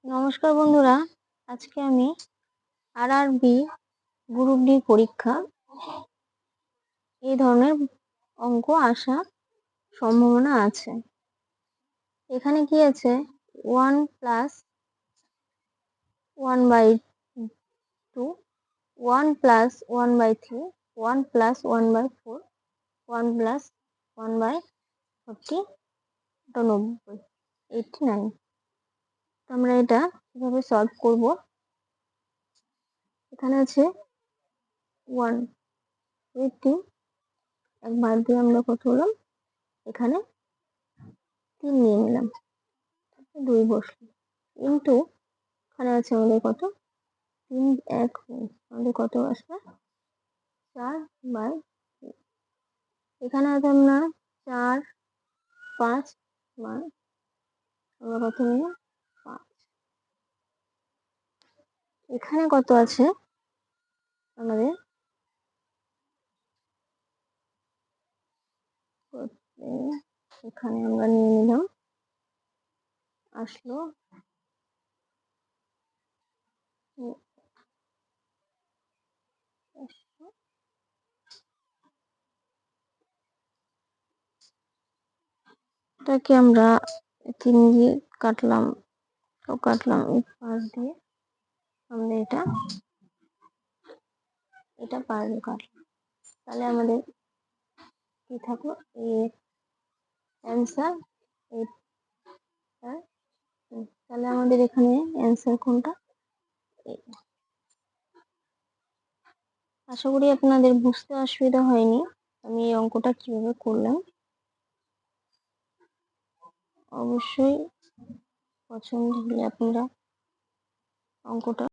নমস্কার বন্ধুরা, আজকে আমি আরআরবি গ্রুপ ডি পরীক্ষা এই ধরনের অঙ্ক আসার সম্ভাবনা আছে। এখানে কি আছে, 1+1/2, 1+1/3, 1+1/4, 1+1/40, 90, 89। তো আমরা এটা কিভাবে সলভ করব? এখানে আছে 1, 3, এক বাদ দিয়ে আমরা কত হলো, এখানে 3 নিয়ে নিলাম, 2 বসলো, ইন্টু এখানে আছে আমাদের কত, 3 1 আমাদের কত আসবে, 4/3। এখানে আছে আমরা 4 5 মান, আমরা কত নিলাম 5। এখানে কত আছে আমাদের, এখানে আমরা নিয়ে নিলাম, আসলো এটাকে আমরা 3 দিয়ে কাটলাম, এই পাশ দিয়ে আমরা এটা পাশ দিয়ে কাটলাম। তাহলে আমাদের কি থাকলো, এর অ্যান্সার 8। তাহলে আমাদের এখানে অ্যান্সার কোনটা? আশা করি আপনাদের বুঝতে অসুবিধা হয়নি আমি এই অঙ্কটা কিভাবে করলাম। অবশ্যই পছন্দ হলে আপনারা অঙ্কটা